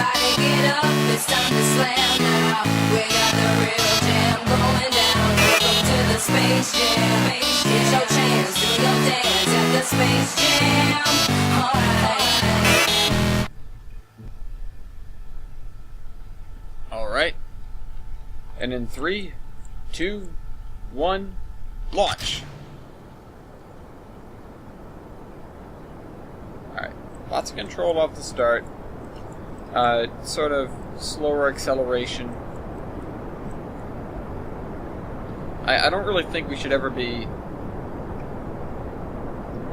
Everybody get up, it's time to slam now. We got the real jam going down. Welcome to the Space Jam. Here's your chance, do your dance at the Space Jam. Alright. And in 3, 2, 1, launch! Alright. Lots of control off the start. Sort of slower acceleration. I don't really think we should ever be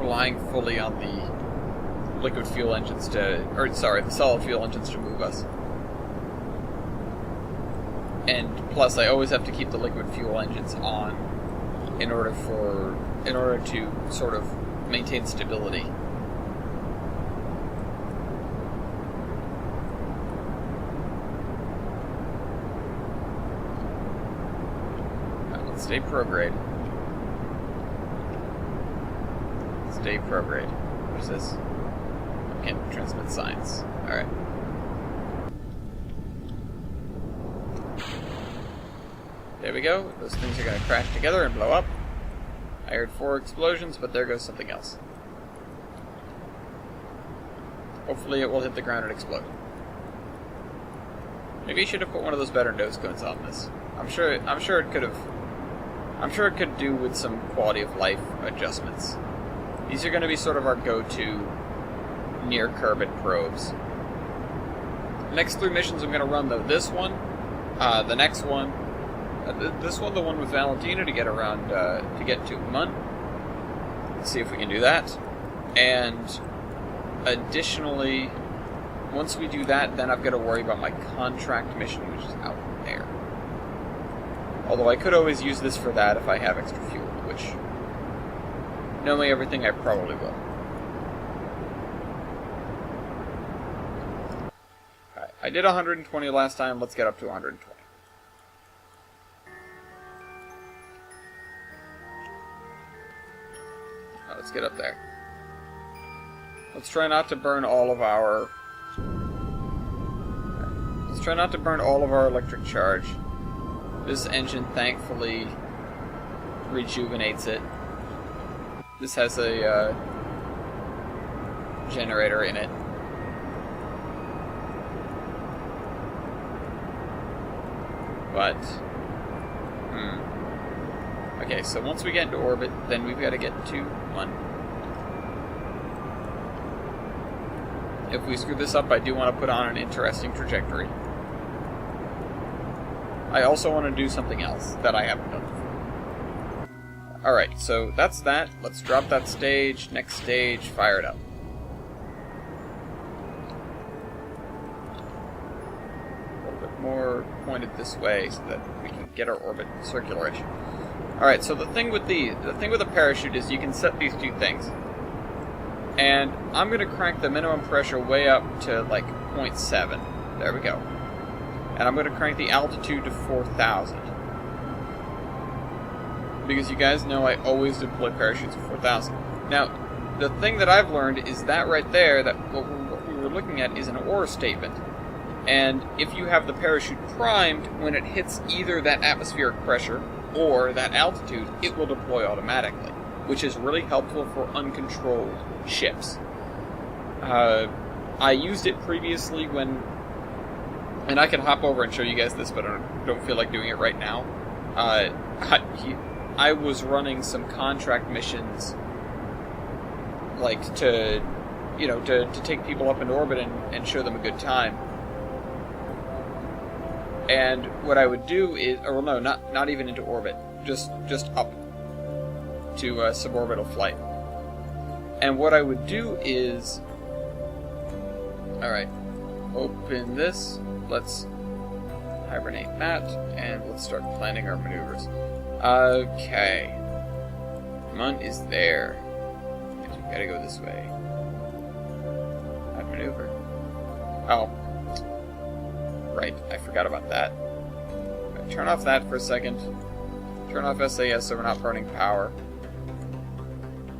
relying fully on the liquid fuel engines to, or sorry, the solid fuel engines to move us. And plus, I always have to keep the liquid fuel engines on in order to sort of maintain stability. Stay prograde. Stay prograde. What is this? Can't transmit signs. Alright. There we go. Those things are going to crash together and blow up. I heard 4 explosions, but there goes something else. Hopefully it will hit the ground and explode. Maybe I should have put one of those better nose cones on this. I'm sure it could have. I'm sure it could do with some quality of life adjustments. These are going to be sort of our go-to near-Kerbit probes. The next 3 missions I'm going to run, though. This one, the next one, this one, the one with Valentina to get around, to get to Mun. Let's see if we can do that. And additionally, once we do that, then I've got to worry about my contract mission, which is out there. Although I could always use this for that if I have extra fuel, which, knowing everything, I probably will. Alright, I did 120 last time, let's get up to 120. Now, let's get up there. Let's try not to burn all of our... Let's try not to burn all of our electric charge. This engine, thankfully, rejuvenates it. This has a generator in it. But, okay, so once we get into orbit, then we've got to get to Mun. If we screw this up, I do want to put on an interesting trajectory. I also want to do something else that I haven't done before. Alright, so that's that. Let's drop that stage. Next stage, fire it up. A little bit more pointed this way so that we can get our orbit circular-ish. Alright, so the thing with a parachute is you can set these 2 things. And I'm going to crank the minimum pressure way up to like 0.7. There we go. And I'm going to crank the altitude to 4,000. Because you guys know I always deploy parachutes at 4,000. Now, the thing that I've learned is that right there, that what we were looking at is an OR statement. And if you have the parachute primed, when it hits either that atmospheric pressure or that altitude, it will deploy automatically. Which is really helpful for uncontrolled ships. I used it previously when... And I can hop over and show you guys this, but I don't feel like doing it right now. I was running some contract missions, like to take people up into orbit and show them a good time. And what I would do is, or well, no, not even into orbit, just up to suborbital flight. And what I would do is, all right, open this. Let's hibernate that, and let's start planning our maneuvers. Okay. Mun is there. We gotta go this way. Hide maneuver. Oh. Right, I forgot about that. Right, turn off that for a second. Turn off SAS so we're not burning power.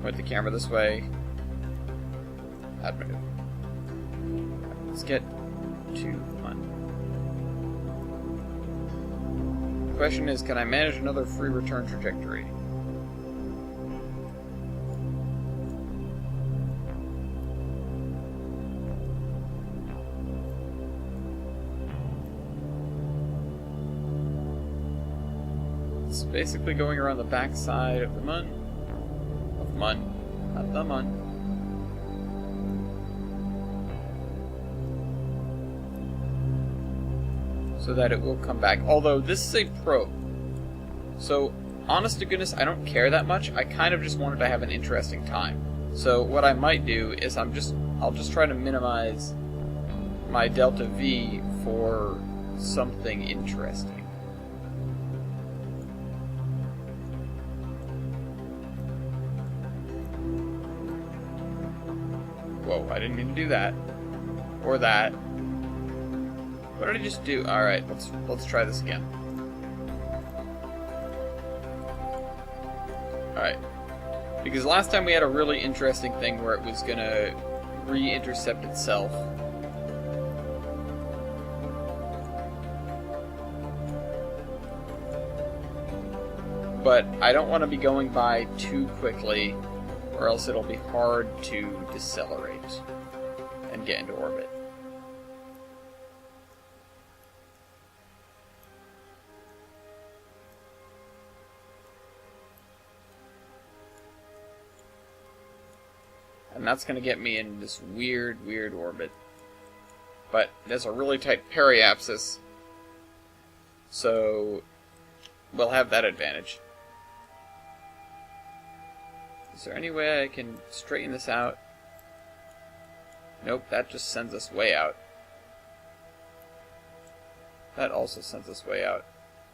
Point the camera this way. Hide maneuver. Right, let's get to Mun. The question is, can I manage another free return trajectory? It's basically going around the backside of the Mun. Of Mun. Not the Mun. So that it will come back. Although, this is a probe. So, honest to goodness, I don't care that much. I kind of just wanted to have an interesting time. So, what I might do is I'll just try to minimize my delta V for something interesting. Whoa, I didn't mean to do that. Or that. What did I just do? Alright, let's try this again. Alright. Because last time we had a really interesting thing where it was gonna re-intercept itself. But I don't want to be going by too quickly, or else it'll be hard to decelerate and get into orbit. And that's going to get me in this weird orbit. But there's a really tight periapsis, so we'll have that advantage. Is there any way I can straighten this out? Nope, that just sends us way out. That also sends us way out.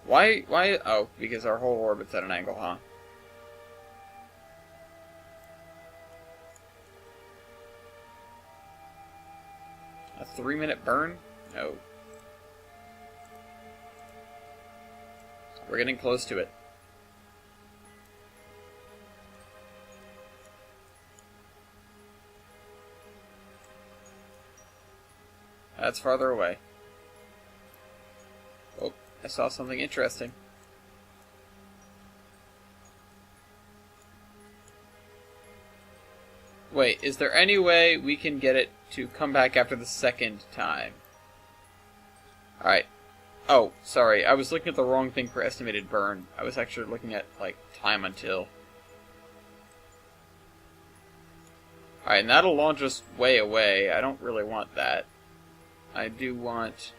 Why? Oh, because our whole orbit's at an angle, huh? A 3-minute burn? No. We're getting close to it. That's farther away. Oh, I saw something interesting. Wait, is there any way we can get it to come back after the second time? Alright. Oh, sorry, I was looking at the wrong thing for estimated burn. I was actually looking at, like, time until. Alright, and that'll launch us way away. I don't really want that. I do want...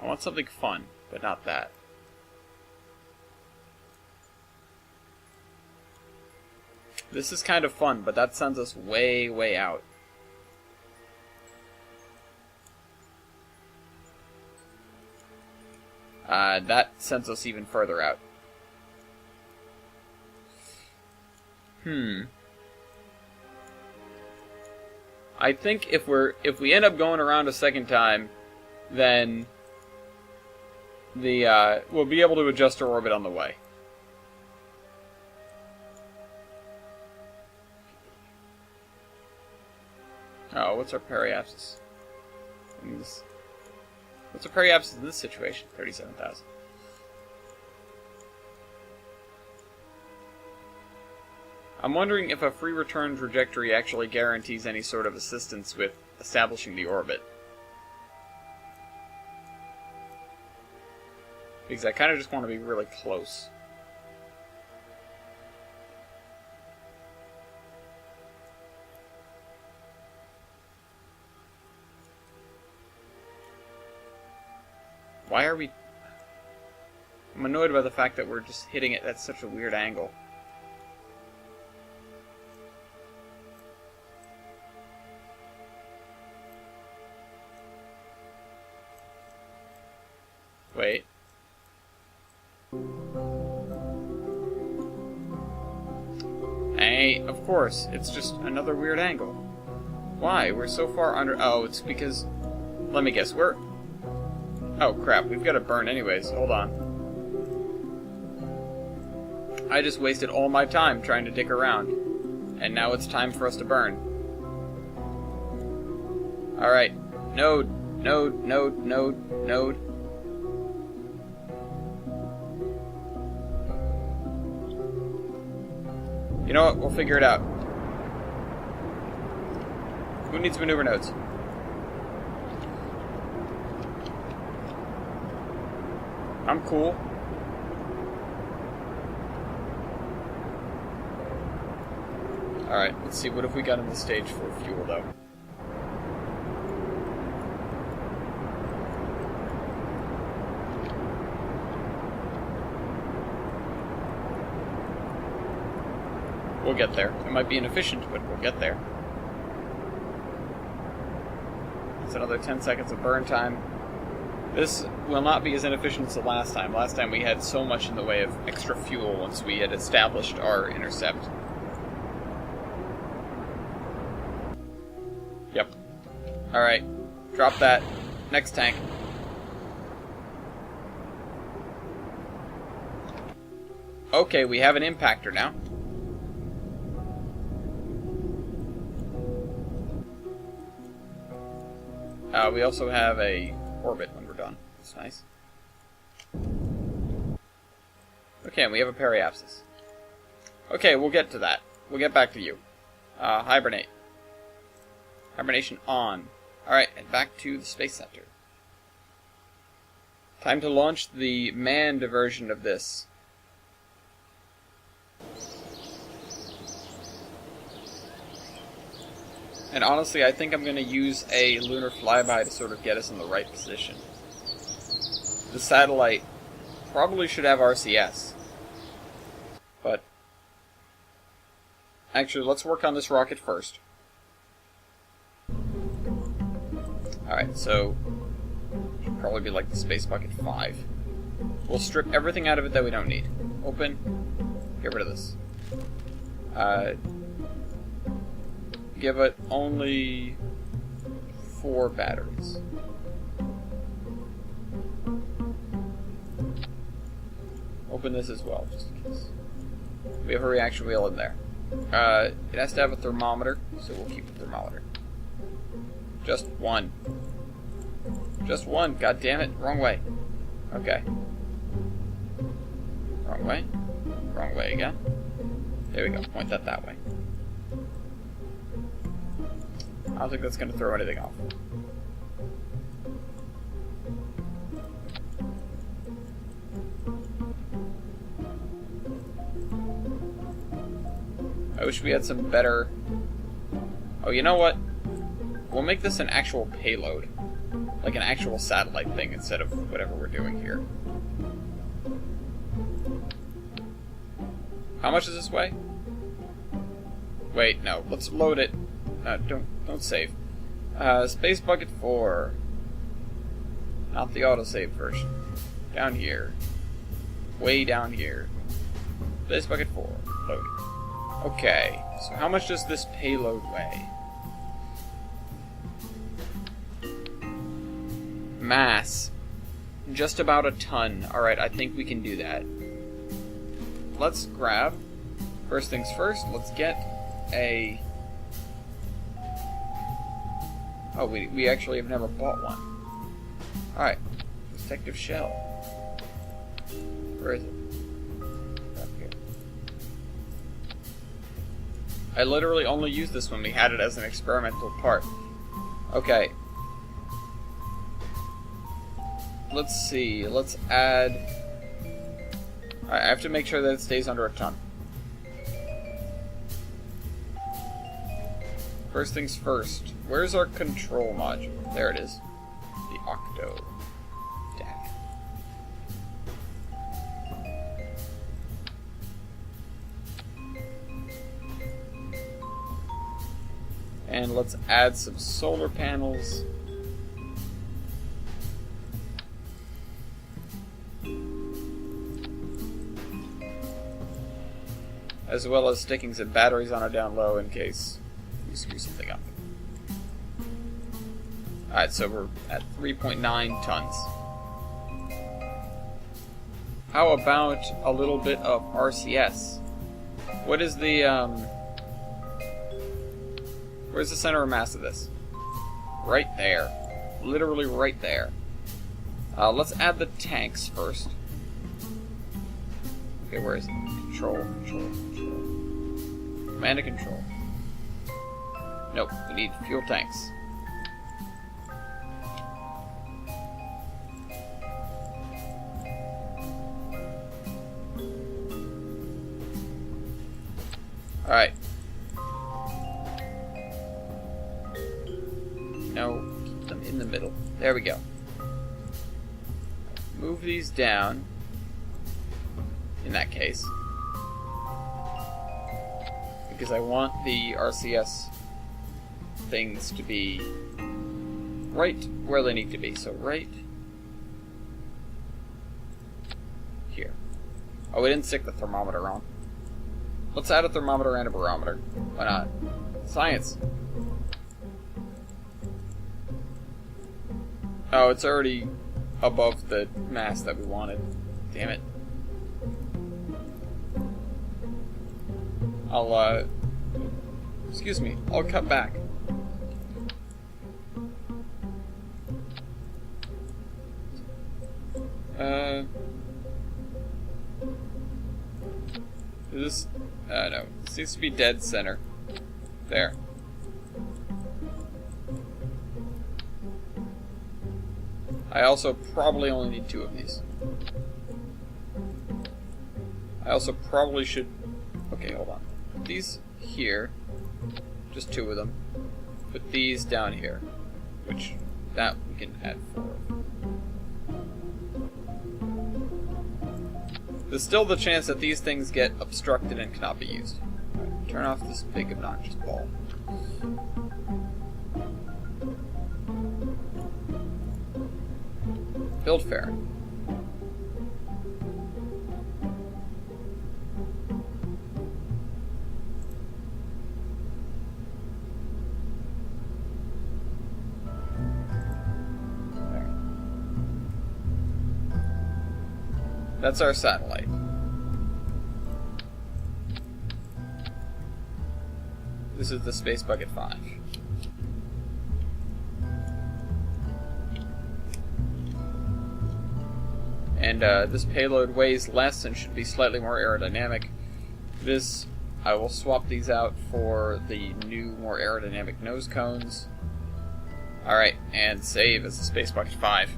I want something fun, but not that. This is kind of fun, but that sends us way out. That sends us even further out. I think if we end up going around a second time, then we'll be able to adjust our orbit on the way. Oh, what's our periapsis? What's our periapsis in this situation? 37,000. I'm wondering if a free return trajectory actually guarantees any sort of assistance with establishing the orbit. Because I kind of just want to be really close. Why are we... I'm annoyed by the fact that we're just hitting it at such a weird angle. Wait. Hey, of course, it's just another weird angle. Why? We're so far under... Oh, it's because... Let me guess, we're... Oh, crap, we've got to burn anyways. Hold on. I just wasted all my time trying to dick around. And now it's time for us to burn. Alright. Node. Node. Node. Node. Node. You know what? We'll figure it out. Who needs maneuver nodes? I'm cool. Alright, let's see. What have we got on the stage for fuel, though? We'll get there. It might be inefficient, but we'll get there. It's another 10 seconds of burn time. This will not be as inefficient as the last time. Last time we had so much in the way of extra fuel once we had established our intercept. Yep. Alright. Drop that. Next tank. Okay, we have an impactor now. We also have a orbit when we're done. That's nice. Okay, and we have a periapsis. Okay, we'll get to that. We'll get back to you. Hibernate. Hibernation on. Alright, and back to the Space Center. Time to launch the manned version of this. And honestly, I think I'm going to use a lunar flyby to sort of get us in the right position. The satellite probably should have RCS. But actually, let's work on this rocket first. Alright, so should probably be like the Space Bucket 5. We'll strip everything out of it that we don't need. Open. Get rid of this. Give it only 4 batteries. Open this as well, just in case. We have a reaction wheel in there. It has to have a thermometer, so we'll keep the thermometer. Just one. Just one. God damn it. Wrong way. Okay. Wrong way. Wrong way again. There we go. Point that way. I don't think that's going to throw anything off. I wish we had some better... Oh, you know what? We'll make this an actual payload. Like an actual satellite thing instead of whatever we're doing here. How much does this weigh? Wait, no. Let's load it. Don't save. Space Bucket 4. Not the autosave version. Down here. Way down here. Space Bucket 4. Load. Okay. So how much does this payload weigh? Mass. Just about a ton. Alright, I think we can do that. Let's grab... First things first, let's get a... Oh, we actually have never bought one. Alright. Protective shell. Where is it? Up here. I literally only used this when we had it as an experimental part. Okay. Let's see. Let's add... Alright, I have to make sure that it stays under a ton. First things first. Where's our control module? There it is. The Octo. DAC. And let's add some solar panels. As well as sticking some batteries on it down low in case we screw something up. Alright, so we're at 3.9 tons. How about a little bit of RCS? What is the Where's the center of mass of this? Right there. Literally right there. Let's add the tanks first. Okay, where is it? Control. Command and control. Nope, we need fuel tanks. Alright. No, keep them in the middle. There we go. Move these down. In that case. Because I want the RCS things to be right where they need to be. So right here. Oh, we didn't stick the thermometer on. Let's add a thermometer and a barometer. Why not? Science. Oh, it's already above the mass that we wanted. Damn it. Excuse me, I'll cut back. Is this, no, it seems to be dead center. There. I also probably only need 2 of these. I also probably should... Okay, hold on. Put these here. Just 2 of them. Put these down here. Which, that we can add 4 of. There's still the chance that these things get obstructed and cannot be used. Right, turn off this big obnoxious ball. Build fair. There. That's our satellite. This is the Space Bucket 5. And this payload weighs less and should be slightly more aerodynamic. This, I will swap these out for the new, more aerodynamic nose cones. Alright, and save as the Space Bucket 5.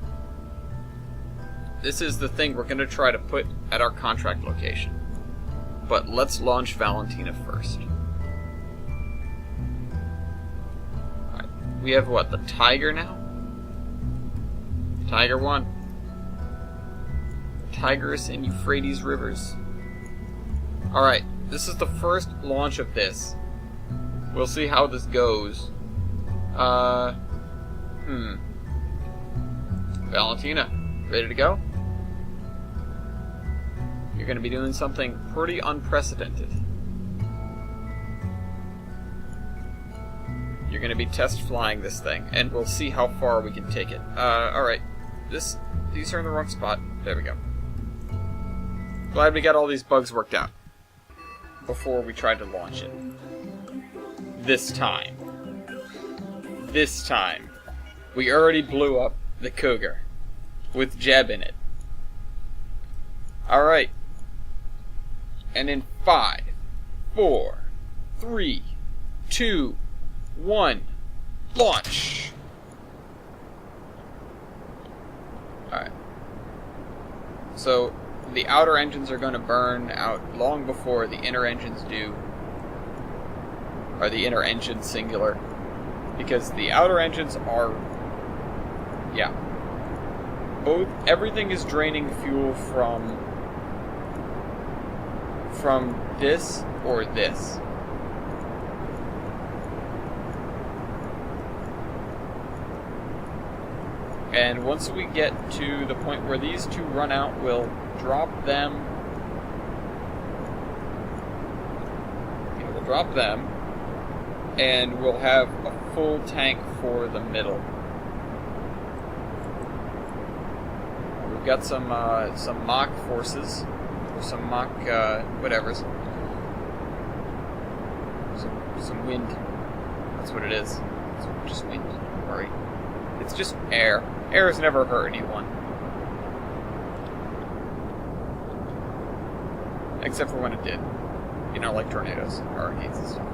This is the thing we're going to try to put at our contract location. But let's launch Valentina first. Alright, we have what, the Tiger now? Tiger 1. Tigris and Euphrates rivers. Alright, this is the first launch of this. We'll see how this goes. Valentina, ready to go? You're going to be doing something pretty unprecedented. You're going to be test flying this thing, and we'll see how far we can take it. Alright. These are in the wrong spot. There we go. Glad we got all these bugs worked out before we tried to launch it. This time. We already blew up the Cougar with Jeb in it. Alright. And in 5, 4, 3, 2, 1, launch! Alright. So, the outer engines are going to burn out long before the inner engines do. Or the inner engine singular. Because the outer engines are... Yeah. Everything is draining fuel from this or this. And once we get to the point where these 2 run out, we'll drop them. We'll drop them, and we'll have a full tank for the middle. We've got some Mach forces, or some Mach whatevers, some wind That's what it is. It's just wind. Don't worry. It's just air. Air has never hurt anyone. Except for when it did. You know, like tornadoes, hurricanes and stuff.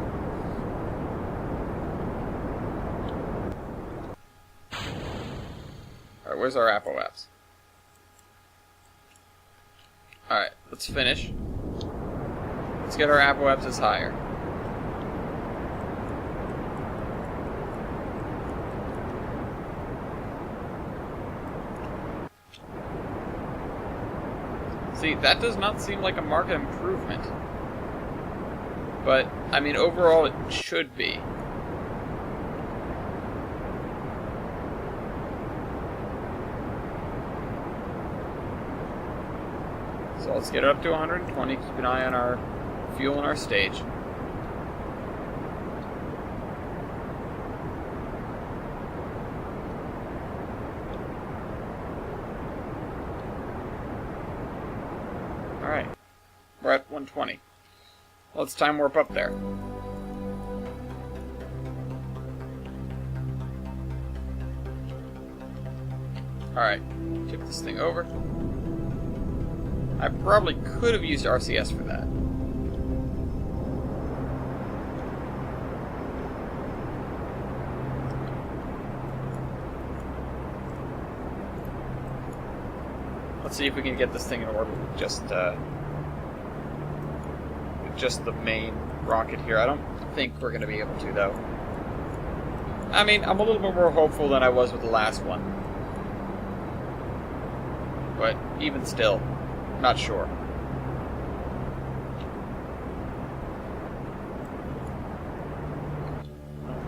Alright, where's our Apoaps? Alright, let's finish. Let's get our Apoapses higher. See, that does not seem like a marked improvement. But, I mean, overall it should be. So let's get it up to 120, keep an eye on our fuel and our stage. Alright, we're at 120. Well, it's time warp up there. Alright, tip this thing over. I probably could have used RCS for that. Let's see if we can get this thing in orbit with just the main rocket here. I don't think we're going to be able to, though. I mean, I'm a little bit more hopeful than I was with the last one. But even still, not sure.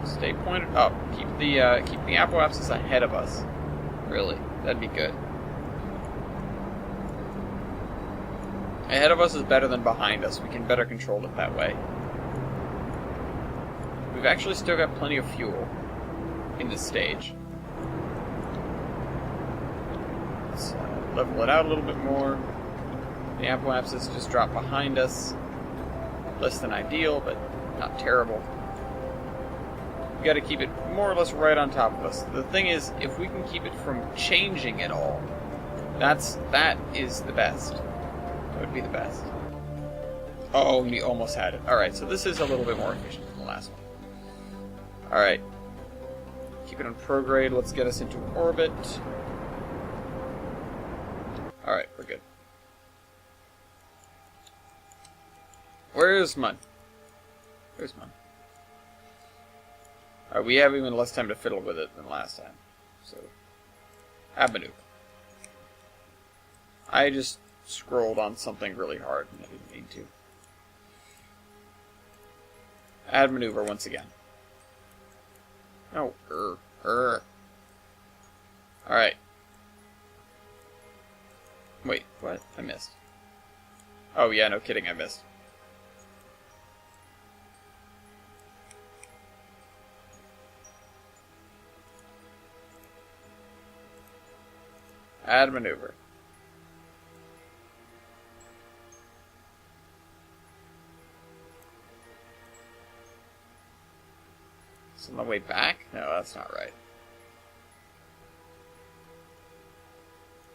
Stay pointed up. Keep the Apoapsis ahead of us. Really, that'd be good. Ahead of us is better than behind us. We can better control it that way. We've actually still got plenty of fuel in this stage. Let's level it out a little bit more. The Apoapsis just dropped behind us. Less than ideal, but not terrible. We gotta keep it more or less right on top of us. The thing is, if we can keep it from changing at all, that is the best. That would be the best. Oh, we almost had it. Alright, so this is a little bit more efficient than the last one. Alright. Keep it on prograde. Let's get us into orbit. Alright, we're good. Where's Mud? Where's Mud? Alright, we have even less time to fiddle with it than last time. So, ab maneuver. I just scrolled on something really hard and I didn't mean to. Add maneuver once again. No, Alright. Wait, what? I missed. Oh yeah, no kidding, I missed. Add maneuver. It's on the way back? No, that's not right.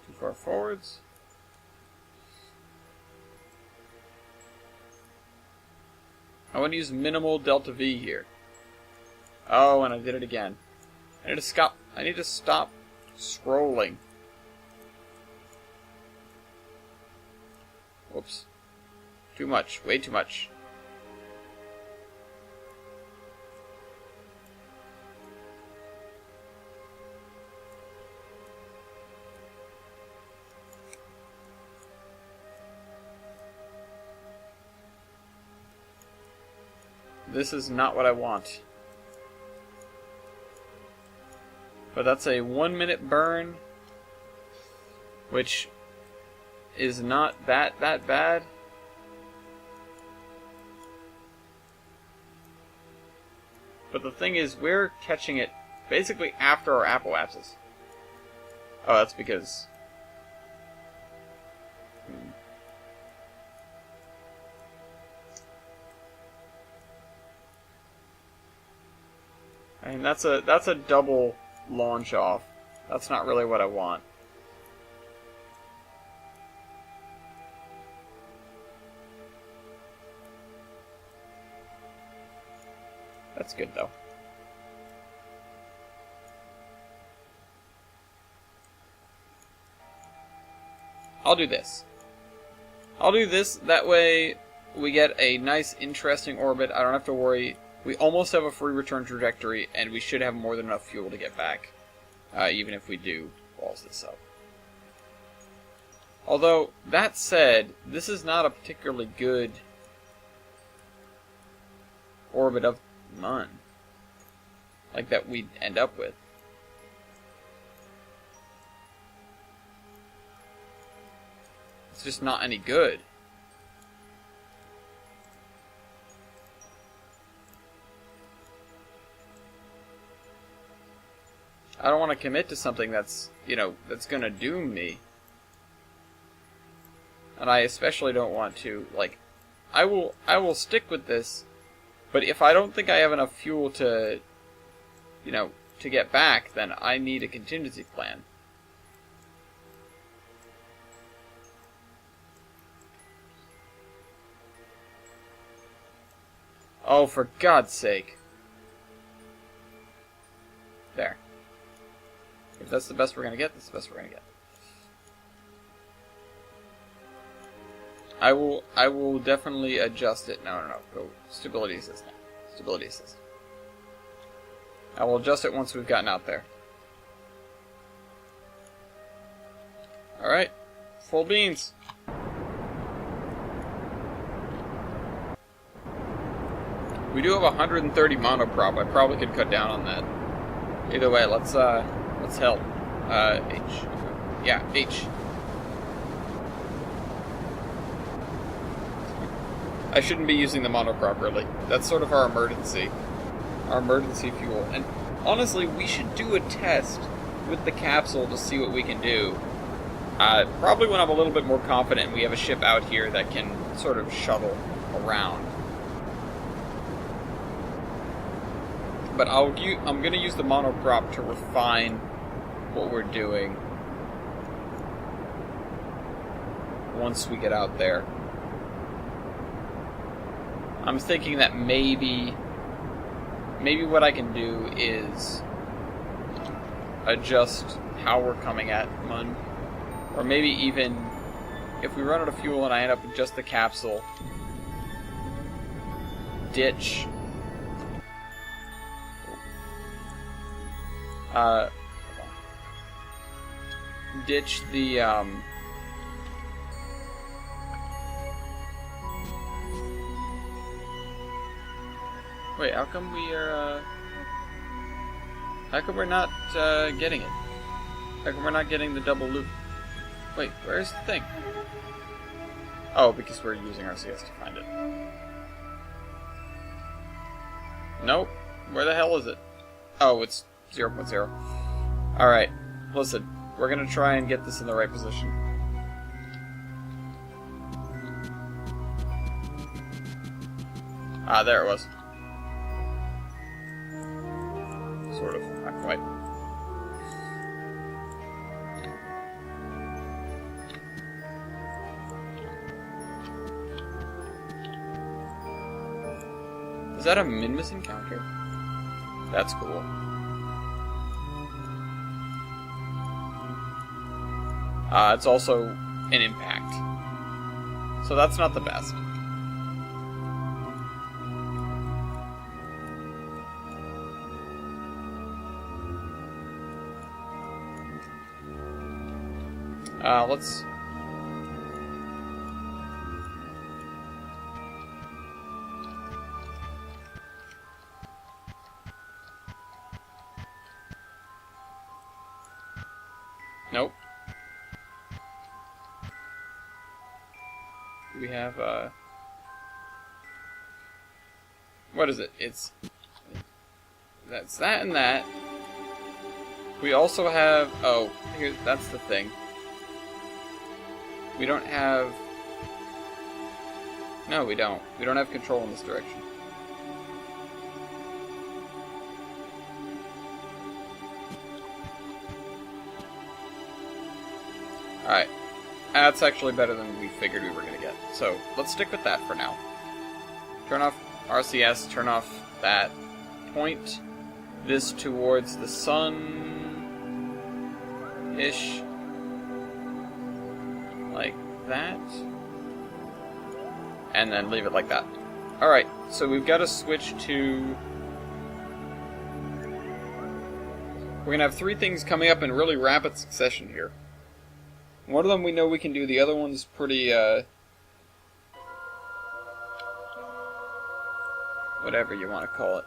Too far forwards. I want to use minimal delta V here. Oh, and I did it again. I need to stop scrolling. Whoops. Too much. Way too much. This is not what I want. But that's a 1 minute burn, which is not that bad. But the thing is, we're catching it basically after our Apoapsis. Oh, that's because... I mean, that's a double launch off. That's not really what I want. That's good, though. I'll do this. I'll do this, that way we get a nice, interesting orbit. I don't have to worry. We almost have a free return trajectory, and we should have more than enough fuel to get back, even if we do balls this up. Although, that said, this is not a particularly good orbit of Mun, like that we'd end up with. It's just not any good. I don't want to commit to something that's, that's gonna doom me. And I especially don't want to, like, I will stick with this, but if I don't think I have enough fuel to, to get back, then I need a contingency plan. Oh, for God's sake. There. If that's the best we're going to get, that's the best we're going to get. I will definitely adjust it. No. Go stability assist now. Stability assist. I will adjust it once we've gotten out there. Alright. Full beans. We do have 130 monoprop. I probably could cut down on that. Either way, let's help. H. Yeah, H. I shouldn't be using the monoprop, really. That's sort of our emergency fuel. And honestly, we should do a test with the capsule to see what we can do. Probably when I'm a little bit more confident we have a ship out here that can sort of shuttle around. But I'm going to use the monoprop to refine what we're doing once we get out there. I'm thinking that maybe what I can do is adjust how we're coming at Mun. Or maybe even, if we run out of fuel and I end up with just the capsule, ditch... ditch the, Wait, how come how come we're not, getting it? How come we're not getting the double loop? Wait, where's the thing? Oh, because we're using RCS to find it. Nope. Where the hell is it? Oh, it's 0.0. Alright, listen. We're gonna try and get this in the right position. Ah, there it was. Sort of, not quite. Is that a Minmus encounter? That's cool. It's also an impact. So that's not the best. Let's... Nope. We have, what is it? That's that and that. We also have, oh, here, that's the thing. We don't have, no, we don't. We don't have control in this direction. Alright. That's actually better than we figured we were going to get. So, let's stick with that for now. Turn off RCS, turn off that. Point this towards the sun-ish. Like that. And then leave it like that. Alright, so we've got to switch to... We're going to have 3 things coming up in really rapid succession here. One of them we know we can do, the other one's pretty, whatever you want to call it.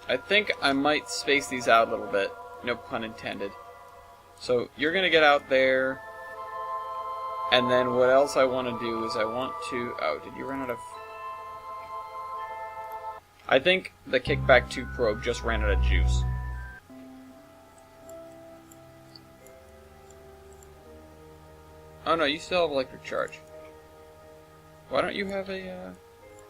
I think I might space these out a little bit, no pun intended. So, you're going to get out there, and then what else I want to do is I want to... Oh, did you run out of... I think the Kickback 2 probe just ran out of juice. Oh no, you still have electric charge. Why don't you have a,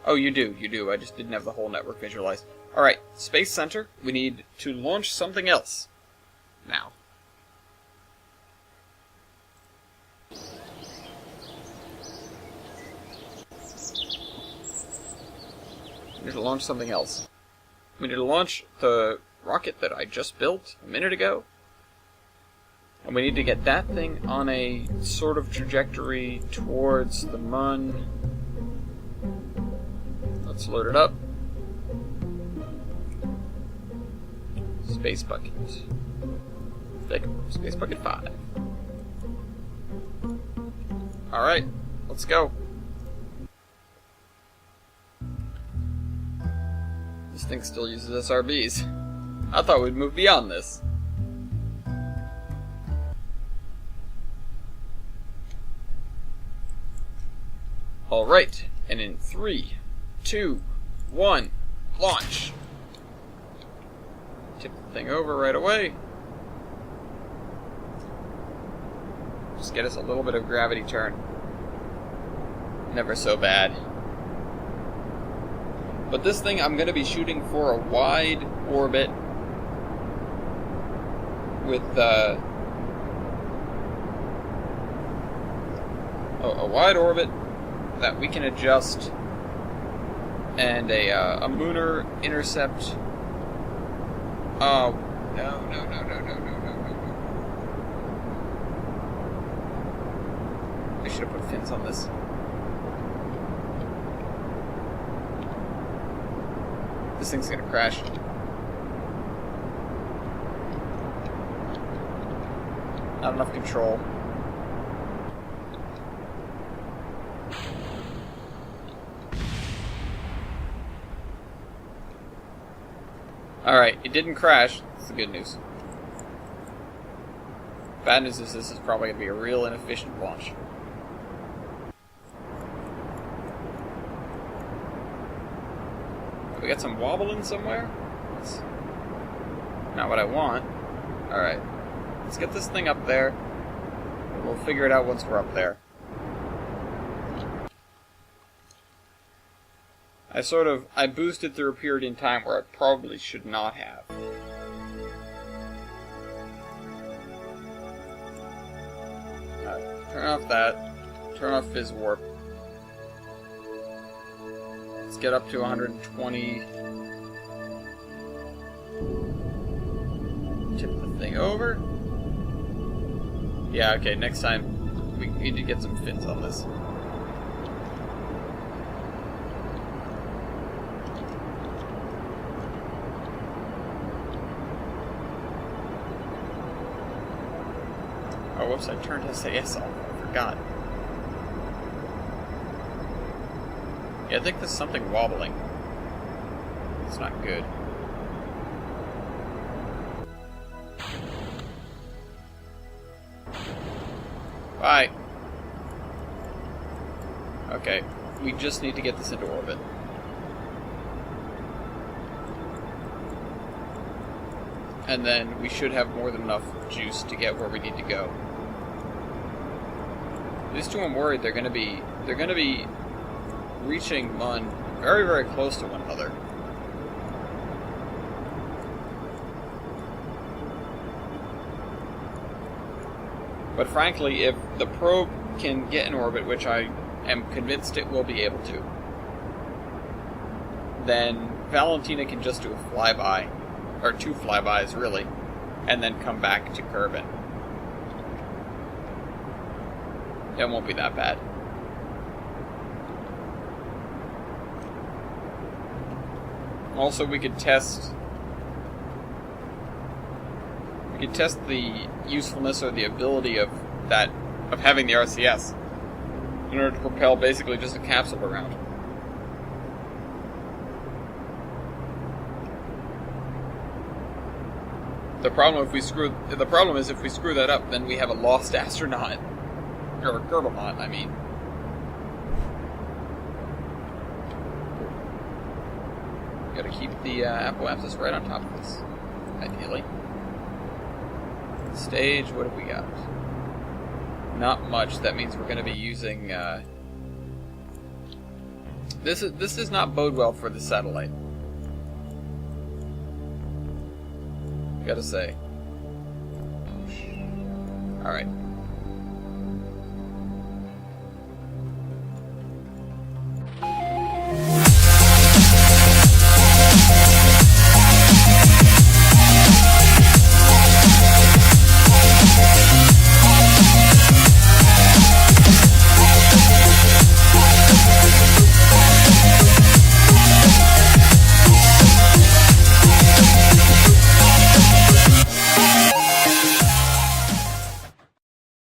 Oh, you do. I just didn't have the whole network visualized. Alright, Space Center. We need to launch something else. Now. We need to launch something else. We need to launch the rocket that I just built a minute ago. And we need to get that thing on a sort of trajectory towards the Mun. Let's load it up. Space Bucket. Space Bucket 5. Alright, let's go. This thing still uses SRBs. I thought we'd move beyond this. Alright, and in 3, 2, 1, launch! Tip the thing over right away. Just get us a little bit of gravity turn. Never so bad. But this thing, I'm going to be shooting for a wide orbit with a wide orbit that we can adjust, and a lunar intercept. Oh, no. I should have put fins on this. This thing's gonna crash. Not enough control. Alright, it didn't crash. That's the good news. Bad news is this is probably going to be a real inefficient launch. We got some wobbling somewhere? That's not what I want. Alright, let's get this thing up there. We'll figure it out once we're up there. I boosted through a period in time where I probably should not have. Alright, turn off that. Turn off Fizz Warp. Let's get up to 120. Tip the thing over. Yeah, okay, next time we need to get some fins on this. Oh, whoops, I turned SAS off. I forgot. Yeah, I think there's something wobbling. It's not good. Bye. Okay, we just need to get this into orbit. And then we should have more than enough juice to get where we need to go. These two, I'm worried they're gonna be reaching Mun very, very close to one another. But frankly, if the probe can get in orbit, which I am convinced it will be able to, then Valentina can just do a flyby, or 2 flybys really, and then come back to Kerbin. It won't be that bad. Also, we could test the usefulness or the ability of having the RCS in order to propel basically just a capsule around. The problem is if we screw that up, then we have a lost astronaut. Or a Kerbal-Mont, I mean. Gotta keep the apoapsis right on top of this, ideally. Stage, what have we got? Not much. That means we're going to be using... This does not bode well for the satellite. Gotta say. Alright.